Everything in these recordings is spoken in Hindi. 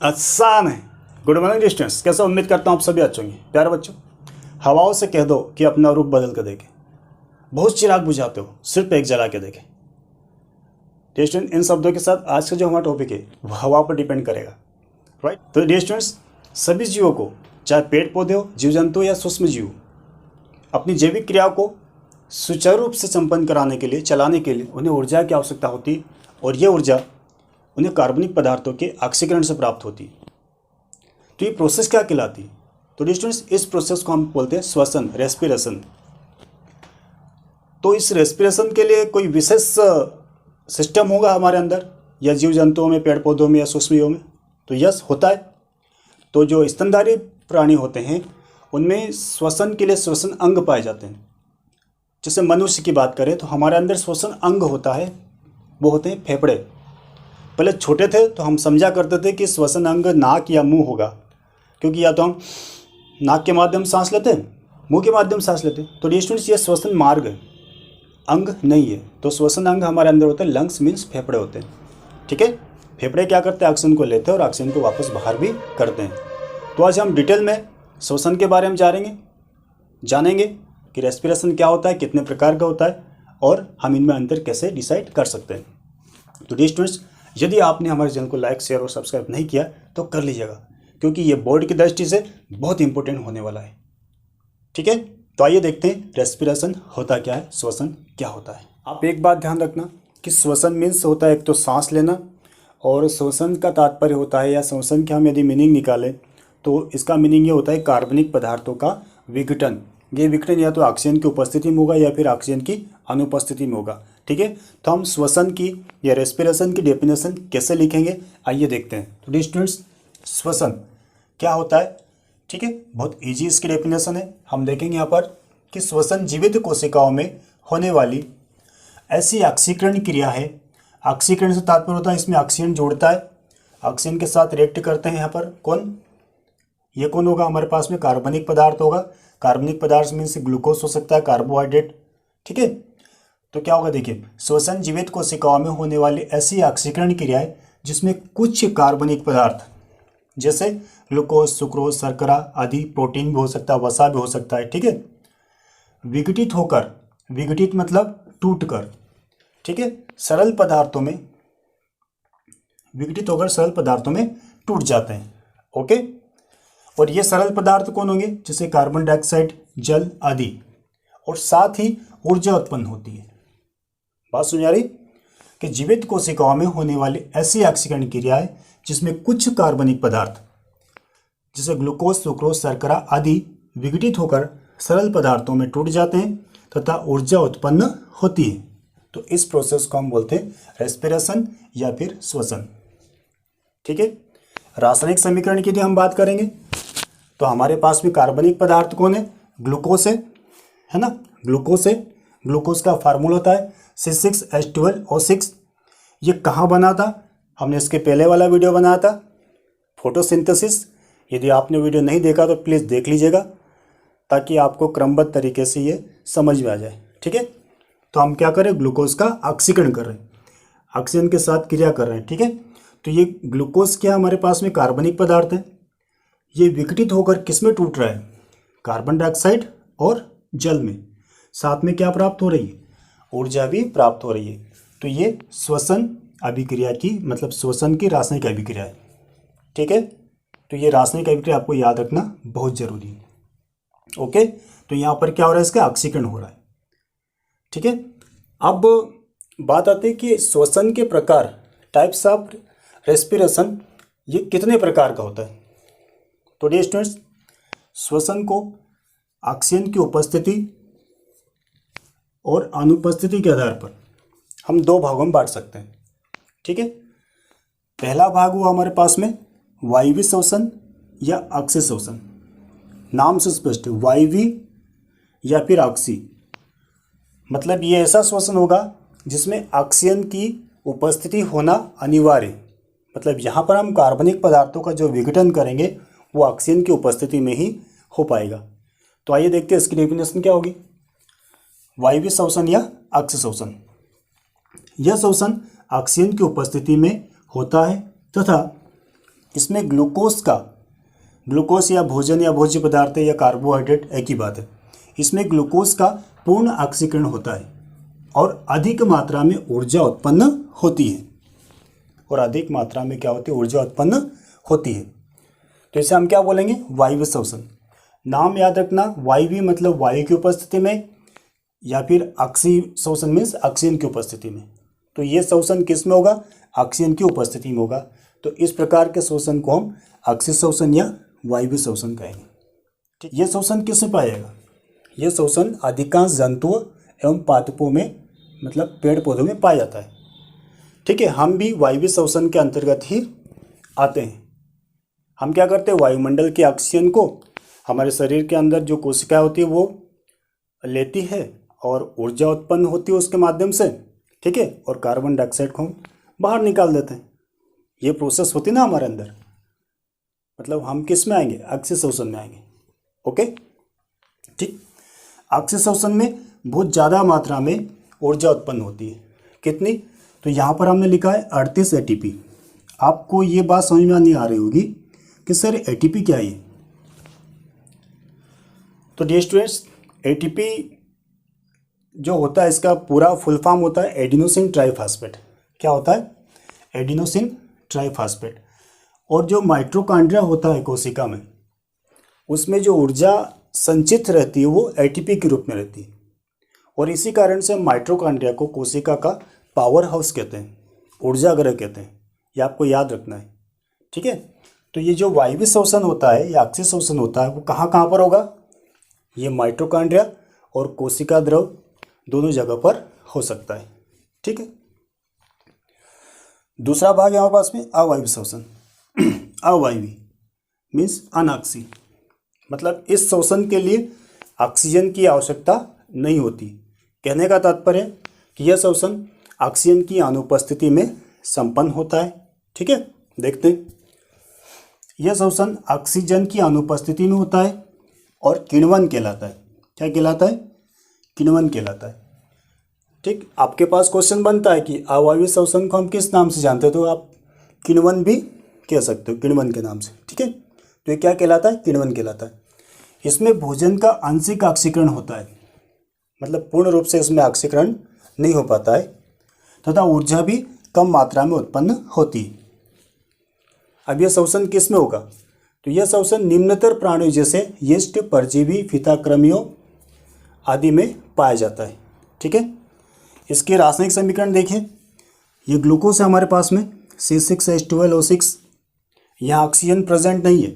आसान है। गुड मॉर्निंग स्टूडेंट्स, कैसा उम्मीद करता हूँ आप सभी अच्छे होंगे। प्यारे बच्चों, हवाओं से कह दो कि अपना रूप बदल कर देखें। बहुत चिराग बुझाते हो, सिर्फ एक जला के देखें। डियर स्टूडेंट, इन शब्दों के साथ आज का जो हमारा टॉपिक है वो हवा पर डिपेंड करेगा, राइट। तो डियर स्टूडेंट्स, सभी जीवों को, चाहे पेड़ पौधे हो, जीव जंतु या सूक्ष्म जीव, अपनी जैविक क्रिया को सुचारू रूप से संपन्न कराने के लिए, चलाने के लिए उन्हें ऊर्जा की आवश्यकता होती है, और ये ऊर्जा उन्हें कार्बनिक पदार्थों के ऑक्सीकरण से प्राप्त होती है। तो ये प्रोसेस क्या कहलाती है? तो डियर स्टूडेंट्स, इस प्रोसेस को हम बोलते हैं श्वसन, रेस्पिरेशन। तो इस रेस्पिरेशन के लिए कोई विशेष सिस्टम होगा हमारे अंदर, या जीव जंतुओं में, पेड़ पौधों में या सूक्ष्म जीवों में? तो यस, होता है। तो जो स्तनधारी प्राणी होते हैं उनमें श्वसन के लिए श्वसन अंग पाए जाते हैं। जैसे मनुष्य की बात करें तो हमारे अंदर श्वसन अंग होता है, वो होते हैं फेफड़े। पहले छोटे थे तो हम समझा करते थे कि श्वसन अंग नाक या मुंह होगा, क्योंकि या तो हम नाक के माध्यम सांस लेते हैं, मुंह के माध्यम सांस लेते हैं। तो डियर स्टूडेंट्स, ये श्वसन मार्ग है, अंग नहीं है। तो श्वसन अंग हमारे अंदर होता है, लंग्स मीन्स फेफड़े होते हैं, ठीक है। फेफड़े क्या करते हैं? ऑक्सीजन को लेते हैं और ऑक्सीजन को वापस बाहर भी करते हैं। तो आज हम डिटेल में श्वसन के बारे में जानेंगे कि रेस्पिरेशन क्या होता है, कितने प्रकार का होता है, और हम इनमें अंतर कैसे डिसाइड कर सकते हैं। तो डियर स्टूडेंट्स, यदि आपने हमारे चैनल को लाइक, शेयर और सब्सक्राइब नहीं किया तो कर लीजिएगा, क्योंकि ये बोर्ड की दृष्टि से बहुत इंपॉर्टेंट होने वाला है, ठीक है। तो आइए देखते हैं रेस्पिरेशन होता क्या है, श्वसन क्या होता है। आप एक बात ध्यान रखना कि श्वसन मीन्स होता है एक तो सांस लेना, और श्वसन का तात्पर्य होता है, या श्वसन के हम यदि मीनिंग निकालें तो इसका मीनिंग ये होता है कार्बनिक पदार्थों का विघटन। ये विघटन या तो ऑक्सीजन की उपस्थिति में होगा या फिर ऑक्सीजन की अनुपस्थिति में होगा, ठीक है। तो हम श्वसन की या रेस्पिरेशन की डेफिनेशन कैसे लिखेंगे, आइए देखते हैं। तो डियर स्टूडेंट्स, श्वसन क्या होता है, ठीक है। बहुत इजी इसकी डेफिनेशन है। हम देखेंगे यहाँ पर कि श्वसन जीवित कोशिकाओं में होने वाली ऐसी ऑक्सीकरण क्रिया है। ऑक्सीकरण से तात्पर्य होता है इसमें ऑक्सीजन जोड़ता है, ऑक्सीजन के साथ रिएक्ट करते हैं। यहाँ पर कौन, ये कौन होगा हमारे पास में? कार्बनिक पदार्थ होगा। कार्बनिक पदार्थ मीन्स ग्लूकोज हो सकता है, कार्बोहाइड्रेट, ठीक है। तो क्या होगा, देखिए, श्वसन जीवित कोशिकाओं में होने वाली ऐसी ऑक्सीकरण क्रिया है जिसमें कुछ कार्बनिक पदार्थ जैसे ग्लूकोज, सुक्रोज, शर्करा आदि, प्रोटीन भी हो सकता है, वसा भी हो सकता है, ठीक है, विघटित होकर, विघटित मतलब टूटकर, ठीक है, सरल पदार्थों में, विघटित होकर सरल पदार्थों में टूट जाते हैं, ओके। और ये सरल पदार्थ कौन होंगे? जैसे कार्बन डाइऑक्साइड, जल आदि, और साथ ही ऊर्जा उत्पन्न होती है। बात सुन रही कि जीवित कोशिकाओं में होने वाली ऐसी ऑक्सीकरण क्रिया है जिसमें कुछ कार्बनिक पदार्थ जैसे ग्लूकोज, सुक्रोज, शर्करा आदि विघटित होकर सरल पदार्थों में टूट जाते हैं तथा ऊर्जा उत्पन्न होती है। तो इस प्रोसेस को हम बोलते हैं रेस्पिरेशन या फिर श्वसन, ठीक है। रासायनिक समीकरण की यदि हम बात करेंगे तो हमारे पास में कार्बनिक पदार्थ कौन है? ग्लूकोज है ना, ग्लूकोज है। ग्लूकोज का फार्मूला होता है C6H12O6। ये कहाँ बना था? हमने इसके पहले वाला वीडियो बनाया था, फोटोसिंथेसिस। यदि आपने वीडियो नहीं देखा तो प्लीज़ देख लीजिएगा, ताकि आपको क्रमबद्ध तरीके से ये समझ में आ जाए, ठीक है। तो हम क्या करें? ग्लूकोज का ऑक्सीकरण कर रहे हैं, ऑक्सीजन के साथ क्रिया कर रहे हैं, ठीक है। तो ये ग्लूकोज क्या हमारे पास में कार्बनिक पदार्थ है, ये विघटित होकर किस में टूट रहा है? कार्बन डाइऑक्साइड और जल में। साथ में क्या प्राप्त हो रही है? ऊर्जा भी प्राप्त हो रही है। तो ये श्वसन अभिक्रिया की, मतलब श्वसन की रासायनिक अभिक्रिया है, ठीक है। तो ये रासायनिक अभिक्रिया आपको याद रखना बहुत जरूरी है, ओके। तो यहाँ पर क्या हो रहा है? इसका ऑक्सीकरण हो रहा है, ठीक है। अब बात आती है कि श्वसन के प्रकार, टाइप्स ऑफ रेस्पिरेशन, ये कितने प्रकार का होता है। तो डियर स्टूडेंट्स, श्वसन को ऑक्सीजन की उपस्थिति और अनुपस्थिति के आधार पर हम दो भागों में बांट सकते हैं, ठीक है। पहला भाग हुआ हमारे पास में वायवीय श्वसन या अक्षीय श्वसन। नाम से स्पष्ट, वायवीय या फिर अक्षीय, मतलब ये ऐसा श्वसन होगा जिसमें ऑक्सीजन की उपस्थिति होना अनिवार्य है। मतलब यहाँ पर हम कार्बनिक पदार्थों का जो विघटन करेंगे वो ऑक्सीजन की उपस्थिति में ही हो पाएगा। तो आइए देखते हैं इसकी डेफिनेशन क्या होगी। वायवीय श्वसन या अक्षीय श्वसन, यह श्वसन ऑक्सीजन की उपस्थिति में होता है तथा इसमें ग्लूकोज या भोजन या भोज्य पदार्थ या कार्बोहाइड्रेट एक ही बात है। इसमें ग्लूकोज का पूर्ण ऑक्सीकरण होता है और अधिक मात्रा में ऊर्जा उत्पन्न होती है। और अधिक मात्रा में क्या होती है? ऊर्जा उत्पन्न होती है। तो इसे हम क्या बोलेंगे? वायवीय श्वसन। नाम याद रखना, वायवीय मतलब वायु की उपस्थिति में, या फिर अक्षीय श्वसन मीन्स ऑक्सीजन की उपस्थिति में। तो ये श्वसन किस में होगा? ऑक्सीजन की उपस्थिति में होगा। तो इस प्रकार के श्वसन को हम अक्षीय श्वसन या वायवीय श्वसन कहेंगे। ठीक, ये श्वसन किस में पाया जाएगा? ये श्वसन अधिकांश जंतुओं एवं पादपों में मतलब पेड़ पौधों में पाया जाता है। ठीक है, हम भी वायवीय श्वसन के अंतर्गत ही आते हैं। हम क्या करते हैं? वायुमंडल के ऑक्सीजन को हमारे शरीर के अंदर जो कोशिकाएं होती है वो लेती है और ऊर्जा उत्पन्न होती है उसके माध्यम से। ठीक है, और कार्बन डाइऑक्साइड को हम बाहर निकाल देते हैं। ये प्रोसेस होती है ना हमारे अंदर, मतलब हम किस में आएंगे? अक्षीय श्वसन में आएंगे। ओके, ठीक। अक्षीय श्वसन में बहुत ज़्यादा मात्रा में ऊर्जा उत्पन्न होती है। कितनी? तो यहाँ पर हमने लिखा है 38 ATP। आपको ये बात समझ में नहीं आ रही होगी कि सर ATP क्या है? तो डियर स्टूडेंट्स, ATP जो होता है इसका पूरा फुल फॉर्म होता है एडिनोसिन ट्राइफॉस्फेट। क्या होता है? Adenosine triphosphate. और जो माइटोकॉन्ड्रिया होता है कोशिका में, उसमें जो ऊर्जा संचित रहती है वो ATP के रूप में रहती है। और इसी कारण से माइटोकॉन्ड्रिया को कोशिका का पावर हाउस कहते हैं, ऊर्जा गृह कहते हैं। ये आपको याद रखना है। ठीक है, तो ये जो वायवीय श्वसन होता है या अक्षीय श्वसन होता है वो कहाँ कहाँ पर होगा? ये माइटोकॉन्ड्रिया और कोशिका द्रव दोनों जगह पर हो सकता है। ठीक है, दूसरा भाग है हमारे पास में अवायवीय श्वसन। अवायवीय मीन्स अनऑक्सी, मतलब इस श्वसन के लिए ऑक्सीजन की आवश्यकता नहीं होती। कहने का तात्पर्य है कि यह श्वसन ऑक्सीजन की अनुपस्थिति में संपन्न होता है। ठीक है, देखते हैं। यह श्वसन ऑक्सीजन की अनुपस्थिति में होता है और किण्वन कहलाता है। क्या कहलाता है? किण्वन कहलाता है। ठीक, आपके पास क्वेश्चन बनता है कि अवायवीय श्वसन को हम किस नाम से जानते हैं? तो आप किण्वन भी कह सकते हो, किण्वन के नाम से। ठीक है, तो ये क्या कहलाता है? किण्वन कहलाता है। इसमें भोजन का आंशिक ऑक्सीकरण होता है, मतलब पूर्ण रूप से इसमें ऑक्सीकरण नहीं हो पाता है तथा ऊर्जा भी कम मात्रा में उत्पन्न होती है। अब यह श्वसन किस में होगा? तो यह श्वसन निम्नतर प्राणियों जैसे यीस्ट, परजीवी, फीताकृमियों आदि में पाया जाता है। ठीक है, इसके रासायनिक समीकरण देखें। ये ग्लूकोज है हमारे पास में C6H12O6। यहाँ ऑक्सीजन प्रेजेंट नहीं है।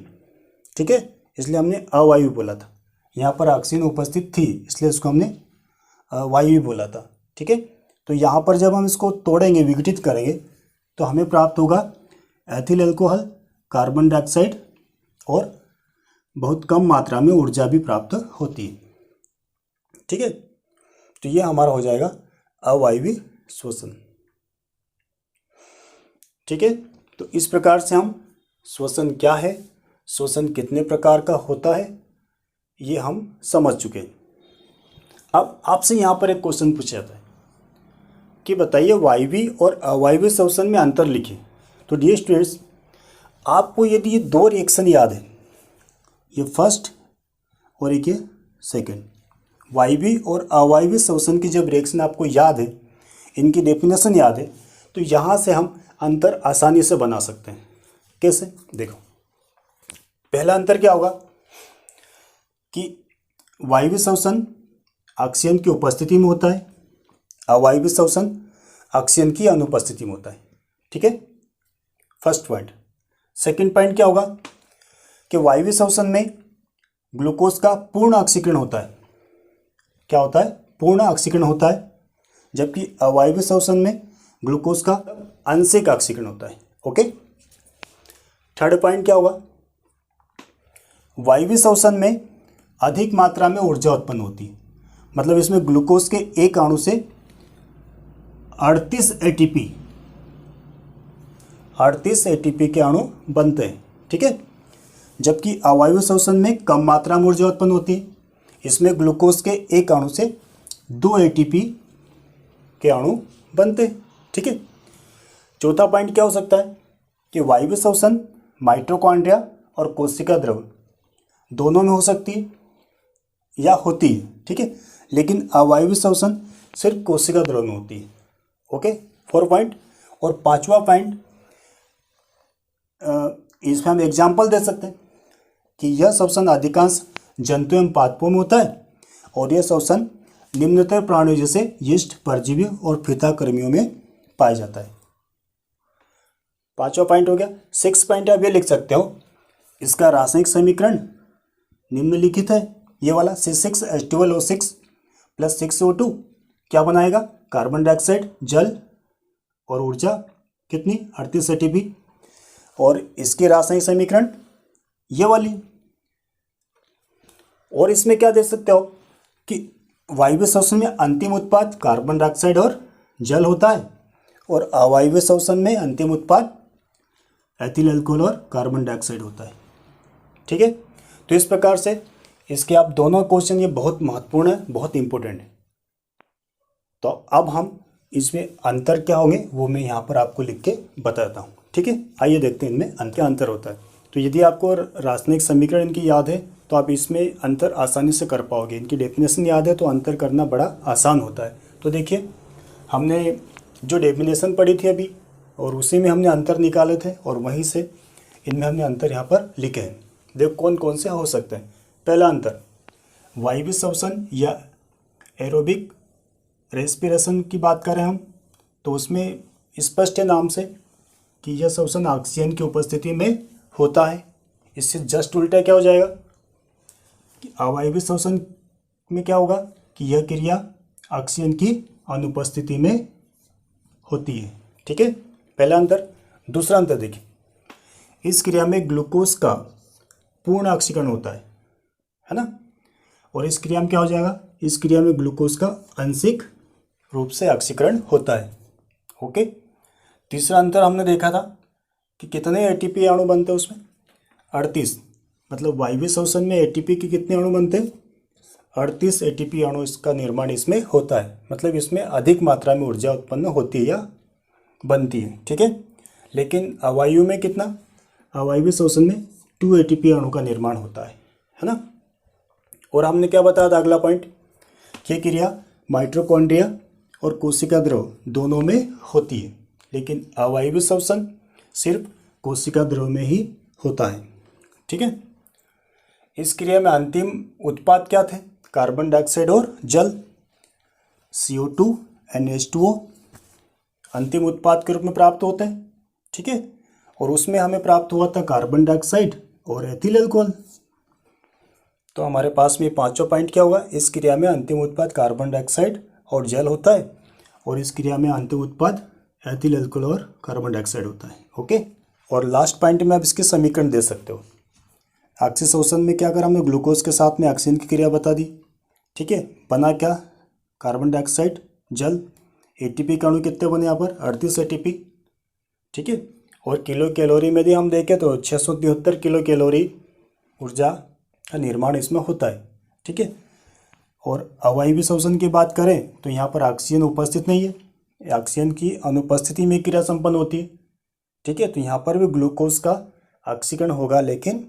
ठीक है, इसलिए हमने अवायवीय बोला था। यहाँ पर ऑक्सीजन उपस्थित थी इसलिए इसको हमने वायवीय बोला था। ठीक है, तो यहाँ पर जब हम इसको तोड़ेंगे, विघटित करेंगे, तो हमें प्राप्त होगा एथिल अल्कोहल, कार्बन डाइऑक्साइड और बहुत कम मात्रा में ऊर्जा भी प्राप्त होती है। ठीक है, तो ये हमारा हो जाएगा अवायवीय श्वसन। ठीक है, तो इस प्रकार से हम श्वसन क्या है, श्वसन कितने प्रकार का होता है, ये हम समझ चुके हैं। अब आपसे यहाँ पर एक क्वेश्चन पूछा जाता है कि बताइए वायवीय और अवायवीय श्वसन में अंतर लिखिए। तो डियर स्टूडेंट्स, आपको यदि ये दो रिएक्शन याद है, ये फर्स्ट और एक ये सेकेंड, वायवीय और अवायवीय श्वसन की जब रिएक्शन आपको याद है, इनकी डेफिनेशन याद है, तो यहाँ से हम अंतर आसानी से बना सकते हैं। कैसे? देखो, पहला अंतर क्या होगा कि वायवीय श्वसन ऑक्सीजन की उपस्थिति में होता है, अवायवीय श्वसन ऑक्सीजन की अनुपस्थिति में होता है। ठीक है, फर्स्ट पॉइंट। सेकंड पॉइंट क्या होगा कि वायवीय श्वसन में ग्लूकोज का पूर्ण ऑक्सीकरण होता है। क्या होता है? पूर्ण ऑक्सीकरण होता है, जबकि अवायवीय श्वसन में ग्लूकोज का आंशिक ऑक्सीकरण होता है। ओके, थर्ड पॉइंट क्या होगा? वायवीय श्वसन में अधिक मात्रा में ऊर्जा उत्पन्न होती है, मतलब इसमें ग्लूकोज के एक अणु से 38 ATP के अणु बनते हैं। ठीक है, जबकि अवायवीय श्वसन में कम मात्रा में ऊर्जा उत्पन्न होती है, इसमें ग्लूकोज के एक अणु से 2 ATP के अणु बनते हैं। ठीक है, चौथा पॉइंट क्या हो सकता है कि वायवीय श्वसन माइटोकॉन्ड्रिया और कोशिका द्रव दोनों में हो सकती है या होती है, ठीक है, लेकिन अवायवीय श्वसन सिर्फ कोशिका द्रव में होती है। Okay, 4 point. और 5वां पॉइंट, इसमें हम एग्जाम्पल दे सकते हैं कि यह श्वसन अधिकांश जंतु एवं पादपों में होता है और यह श्वसन निम्नतर प्राणियों जैसे यीस्ट, परजीवी और फीताकृमियों में पाया जाता है। 5वां पॉइंट हो गया। 6 पॉइंट आप ये लिख सकते हो, इसका रासायनिक समीकरण निम्नलिखित है। ये वाला C6H12O6 + 6O2 क्या बनाएगा? कार्बन डाइऑक्साइड, जल और ऊर्जा कितनी? 38 ATP। और इसकी रासायनिक समीकरण ये वाली। और इसमें क्या देख सकते हो कि वायवीय श्वसन में अंतिम उत्पाद कार्बन डाइऑक्साइड और जल होता है और अवायवीय श्वसन में अंतिम उत्पाद एथिल अल्कोहल और कार्बन डाइऑक्साइड होता है, ठीक है। तो इस प्रकार से इसके आप दोनों क्वेश्चन, ये बहुत महत्वपूर्ण है, बहुत इंपॉर्टेंट है। तो अब हम इसमें अंतर क्या होंगे वो मैं यहाँ पर आपको लिख के बताता हूँ, ठीक है। आइए देखते हैं इनमें क्या अंतर होता है। तो यदि आपको रासायनिक समीकरण इनकी याद है तो आप इसमें अंतर आसानी से कर पाओगे। इनकी डेफिनेशन याद है तो अंतर करना बड़ा आसान होता है। तो देखिए, हमने जो डेफिनेशन पढ़ी थी अभी और उसी में हमने अंतर निकाले थे और वहीं से इनमें हमने अंतर यहाँ पर लिखे हैं। देखो कौन कौन से हो सकते हैं। पहला अंतर, वायवीय श्वसन या एरोबिक रेस्पिरेशन की बात करें हम तो उसमें स्पष्ट है नाम से कि यह श्वसन ऑक्सीजन की उपस्थिति में होता है। इससे जस्ट उल्टा क्या हो जाएगा कि अवायवीय श्वसन में क्या होगा कि यह क्रिया ऑक्सीजन की अनुपस्थिति में होती है, ठीक है। पहला अंतर। दूसरा अंतर देखिए, इस क्रिया में ग्लूकोज का पूर्ण ऑक्सीकरण होता है ना। और इस क्रिया में क्या हो जाएगा, इस क्रिया में ग्लूकोज का आंशिक रूप से ऑक्सीकरण होता है। ओके। तीसरा अंतर हमने देखा था कि कितने एटीपी अणु बनते हैं उसमें, 38। मतलब वायवीय श्वसन में एटीपी के कितने अणु बनते हैं, 38 एटीपी अणु इसका निर्माण इसमें होता है। मतलब इसमें अधिक मात्रा में ऊर्जा उत्पन्न होती है या बनती है, ठीक है। लेकिन अवायु में कितना, अवायवीय श्वसन में 2 एटीपी अणु का निर्माण होता है ना। और हमने क्या बताया था अगला पॉइंट, ये क्रिया माइटोकॉन्ड्रिया और कोशिका द्रव दोनों में होती है, लेकिन अवायवीय श्वसन सिर्फ कोशिका द्रव में ही होता है, ठीक है। इस क्रिया में अंतिम उत्पाद क्या थे, कार्बन डाइऑक्साइड और जल, CO2 NH2O अंतिम उत्पाद के रूप में प्राप्त होते हैं, ठीक है। और उसमें हमें प्राप्त हुआ था कार्बन डाइऑक्साइड और एथिल अल्कोहल। तो हमारे पास में 5वां पॉइंट क्या होगा, इस क्रिया में अंतिम उत्पाद कार्बन डाइऑक्साइड और जल होता है और इस क्रिया में अंतिम उत्पाद एथिल अल्कोहल और कार्बन डाइऑक्साइड होता है। ओके। और लास्ट पॉइंट में आप इसके समीकरण दे सकते हो। ऑक्सीजन श्वसन में क्या करा हमने, ग्लूकोज के साथ में ऑक्सीजन की क्रिया बता दी, ठीक है। बना क्या, कार्बन डाइऑक्साइड, जल। एटीपी के अणु कितने बने यहाँ पर, 38 एटीपी, ठीक है। और किलो कैलोरी में भी हम देखें तो 673 किलो कैलोरी ऊर्जा का निर्माण इसमें होता है, ठीक है। और अवायवीय श्वसन की बात करें तो यहाँ पर ऑक्सीजन उपस्थित नहीं है, ऑक्सीजन की अनुपस्थिति में क्रिया संपन्न होती है, ठीक है। तो यहाँ पर भी ग्लूकोज का ऑक्सीकरण होगा लेकिन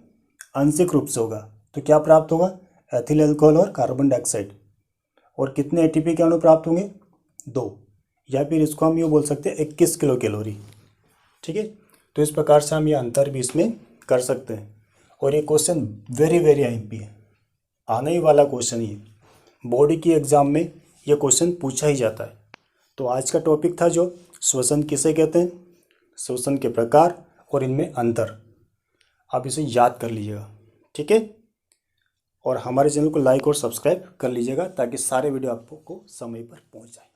आंशिक रूप से होगा। तो क्या प्राप्त होगा, एथिल अल्कोहल और कार्बन डाइऑक्साइड। और कितने एटीपी के अणु प्राप्त होंगे, 2, या फिर इसको हम यूँ बोल सकते हैं 21 किलो कैलोरी, ठीक है। तो इस प्रकार से हम ये अंतर भी इसमें कर सकते हैं। और ये क्वेश्चन वेरी वेरी IMP है, आने ही वाला क्वेश्चन ही, बोर्ड की एग्ज़ाम में ये क्वेश्चन पूछा ही जाता है। तो आज का टॉपिक था जो श्वसन किसे कहते हैं, श्वसन के प्रकार और इनमें अंतर। आप इसे याद कर लीजिएगा, ठीक है। और हमारे चैनल को लाइक और सब्सक्राइब कर लीजिएगा ताकि सारे वीडियो आपको समय पर पहुंच जाए।